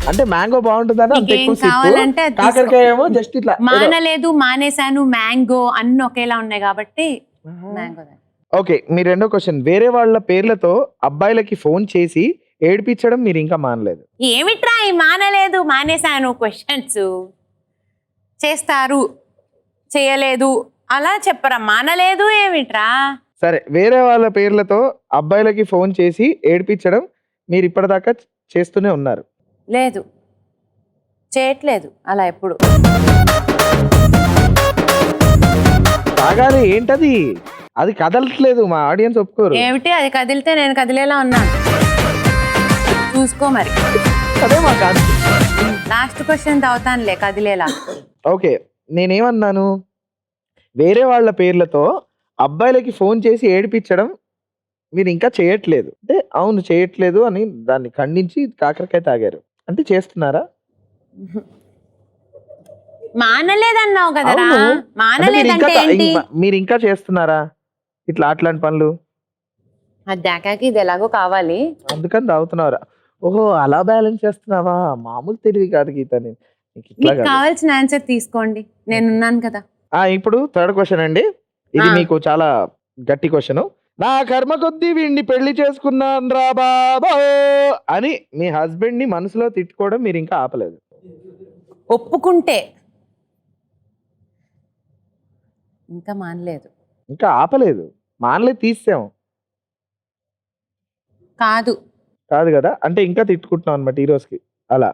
అంటే మ్యాంగో బాగుంటుందని అంత నీకేం ఎక్కువ సిప్పు. కావాలంటే అది తీసుకో. కాకరకాయ ఏమో జస్ట్ ఇట్లా ఏదో. మానలేదు, మానేశాను, మ్యాంగో అన్ని ఒకేలా ఉన్నాయి కాబట్టి మ్యాంగో. ఓకే, మీ రెండో క్వశ్చన్. వేరే వాళ్ళ పేర్లతో అబ్బాయిలకి ఫోన్ చేసి ఏడిపించడం మీరు ఇంకా మానలేదు. ఏమిట్రా ఈ మానలేదు మానేశాను క్వశ్చన్స్? చేస్తారు, చేయలేదు అలా చెప్పరా, మానలేదు ఏమిట్రా? సరే, వేరే వాళ్ళ పేర్లతో అబ్బాయిలకి ఫోన్ చేసి ఏడిపించడం మీరు ఇప్పటిదాకా చేస్తూనే ఉన్నారు. లేదు, చేయట్లేదు అలా ఎప్పుడు. బాగానే ఏంటది? అది కదలట్లేదు, మా ఆడియన్స్ ఒప్పుకోరు. ఏమిటి అది కదిలితే నేను కదిలేలా ఉన్నాను, చూసుకో మరి. అదే మా కాదు. లాస్ట్ క్వశ్చన్ తాగుతానులే కదిలేలా. ఓకే, నేనేమన్నాను? వేరే వాళ్ళ పేర్లతో అబ్బాయిలకి ఫోన్ చేసి ఏడిపించడం మీరు ఇంకా చేయట్లేదు అంటే అవును చేయట్లేదు అని దాన్ని ఖండించి కాకరకాయ తాగారు అంటే చేస్తున్నారా? మానలేదన్నావు కదరా, అవును. అంటే మీరు మానలేదంటే ఇంకా ఏంటి? మీరు ఇంకా చేస్తున్నారా ఇట్లా అట్లాంటి పనులు? అది దాకాకి ఇది ఎలాగో కావాలి. అందుకని తాగుతున్నారా? ఓహో, అలా బ్యాలెన్స్ చేస్తున్నావా? మామూలు తెలివి కాదు గీత. నీకు ఇట్లా మీకు కాదు. కావాల్సిన ఆన్సర్ తీసుకోండి, నేనున్నాను కదా. ఇప్పుడు థర్డ్ క్వశ్చన్ అండి. ఇది ఆ. మీకు చాలా గట్టి క్వశ్చన్. నా కర్మ కొద్దీ వీడిని పెళ్లి చేసుకున్నాను రా బాబా అని మీ హస్బెండ్ ని మనసులో తిట్టుకోవడం మీరు ఇంకా ఆపలేదు. ఒప్పుకుంటే ఇంకా మానలేదు. ఇంకా ఆపలేదు, మానలేదు, తీసాం కాదు కాదు కదా అంటే ఇంకా తిట్టుకుంటున్నాం అనమాట ఈ రోజుకి. అలా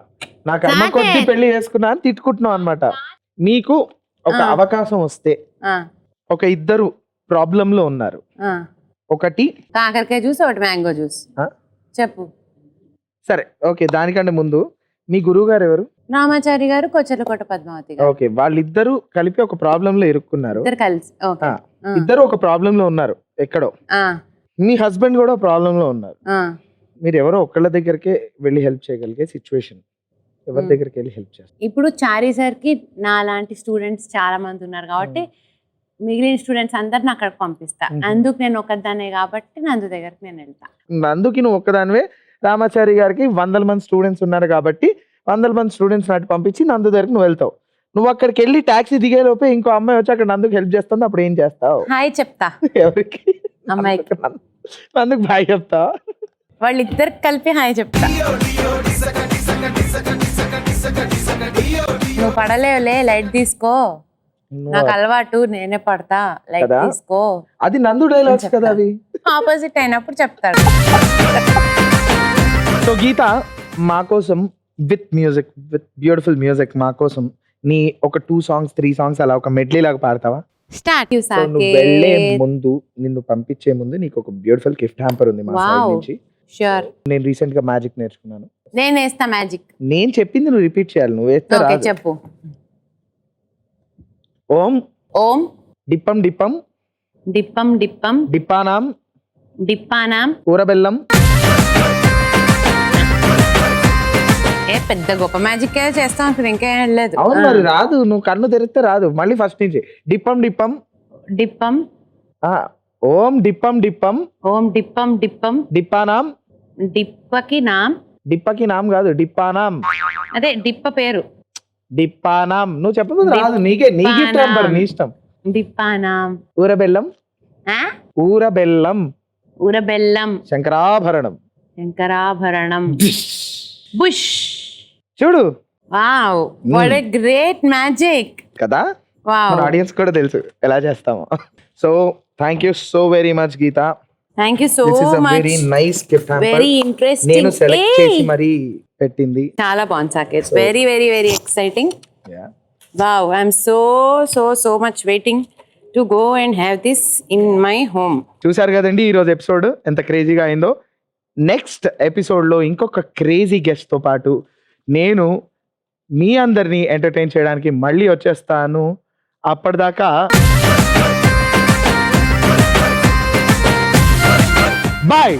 నా కర్మ సాకే. కొద్దీ పెళ్లి చేసుకున్నా అని తిట్టుకుంటున్నాం అనమాట. మీకు ఒక ఆ. అవకాశం వస్తే ఆ, ఒక ఇద్దరు ప్రాబ్లం లో ఉన్నారు. ఆ. ఒకటి కాకరకాయ జ్యూస్, ఒకటి మ్యాంగో జ్యూస్. ఆ? చెప్పు. సరే, ఓకే, దానికంటే ముందు మీ గురువు గారు ఎవరు? రామాచారి గారు, కొచ్చలకోట పద్మావతి గారు. ఓకే, వాళ్ళిద్దరూ కలిపి ఒక ప్రాబ్లం లో ఇరుక్కున్నారు. ఇద్దరు కలిసి. ఓకే. ఆ, ఇద్దరు ఒక ప్రాబ్లం లో ఉన్నారు ఎక్కడో. ఆ, మీ హస్బెండ్ కూడా ప్రాబ్లమ్ లో ఉన్నారు, ఆ, మీరు ఎవరో ఒకళ్ళ దగ్గరికే వెళ్ళి హెల్ప్ చేయగలిగే సిచ్యువేషన్, ఎవరి దగ్గరికి వెళ్ళి హెల్ప్ చేస్తారు? ఇప్పుడు చారీ సార్ కి నా లాంటి స్టూడెంట్స్ చాలా మంది ఉన్నారు కాబట్టి మిగిలిన స్టూడెంట్స్ అందరిని అక్కడికి పంపిస్తా. అందుకు నేను ఒకదానే కాబట్టి నందు దగ్గరికి నేను వెళ్తా. అందుకు నువ్వు ఒక్కదానివే, రామాచారి గారికి 100 మంది స్టూడెంట్స్ ఉన్నారు కాబట్టి 100 మంది స్టూడెంట్స్ నాటి పంపించి నందు దగ్గరికి నువ్వు వెళ్తావు. నువ్వు అక్కడికి వెళ్ళి టాక్సీ దిగే లోపే ఇంకో అమ్మాయి వచ్చి అక్కడ నందుకు హెల్ప్ చేస్తుంది, అప్పుడు ఏం చేస్తావు? హాయ్ చెప్తా ఎవరికి? అమ్మాయికి. నందుకు బాయ్ చెప్తావా? వాళ్ళిద్దరికి కలిపి హాయ్ చెప్తా. నువ్వు పడలేవులే, లైట్ తీసుకో, నాకు అలవాటు, నేనే పడతా, లైట్ కదా? తీసుకో. అది నందు డైలాగ్స్ కదా అవి. ఆపోజిట్ అయినప్పుడు చెప్తాడు. సో గీత, మా కోసం with music, with beautiful music మా కోసం నీ ఒక 2 songs 3 songs అలా ఒక మెడ్లీ లాగా పాడతావా? స్టార్ట్. సో నువ్వు వెళ్ళే ముందు, నిన్ను పంపించే ముందు నీకు ఒక బ్యూటిఫుల్ గిఫ్ట్ హ్యాంపర్ ఉంది మా సైడ్ నుంచి. షూర్. నేను రీసెంట్ గా మ్యాజిక్ నేర్చుకున్నాను. నేను వేస్తా మ్యాజిక్. నేను చెప్పింది నువ్వు రిపీట్ చేయాలి, నువ్వు వేస్తే ఓకే రాదు. చెప్పు. ఓం ఓం డిప్పం డిప్పం డిప్పం డిప్పం డిప్పానాం డిప్పానాం. ఊరబెల్లం. ఏ పెద్ద గొప్ప మ్యాజిక్ చేస్తాం, ఇప్పుడు ఇంకేం లేదు. అవును మరి రాదు, నువ్వు కన్ను తెరిస్తే రాదు. మళ్ళీ ఫస్ట్ నుంచి డిప్పం డిప్పం డిప్పం. ఓం డిప్పం డిప్పం ఓం డిప్పం డిప్పం డిప్పానాం. డిప్పకి నాం. డిప్పకి నాం కాదు, డిప్పానాం. అదే డిప్ప పేరు. డిప్పానాం. నువ్వు చెప్పబోదు రాదు, నీకే, నీ గిఫ్ట్ హ్యాంపర్, నీ ఇష్టం. డిప్పానాం. ఊరబెల్లం. ఆ? ఊరబెల్లం. ఊరబెల్లం. శంకరాభరణం. శంకరాభరణం. బుష్. చూడు wow, what a great magic కదా. వావ్. మన ఆడియన్స్ కూడా తెలుసు ఎలా చేస్తామో. So thank you so very much Geetha. Thank you so this is a much. Very nice gift hamper. Very నేను ఇంట్రెస్టింగ్. సెలెక్ట్ చేసి మరి పెట్టింది. చాలా బాగుంది Saketh. Very very very exciting. Wow, I'm so so so much waiting to go and have this in my home. చూసారు కదండి ఈరోజు episode ఎంత క్రేజీగా అయిందో. నెక్స్ట్ ఎపిసోడ్లో ఇంకొక క్రేజీ గెస్ట్తో పాటు నేను మీ అందరినీ ఎంటర్టైన్ చేయడానికి మళ్ళీ వచ్చేస్తాను. అప్పటిదాకా బాయ్.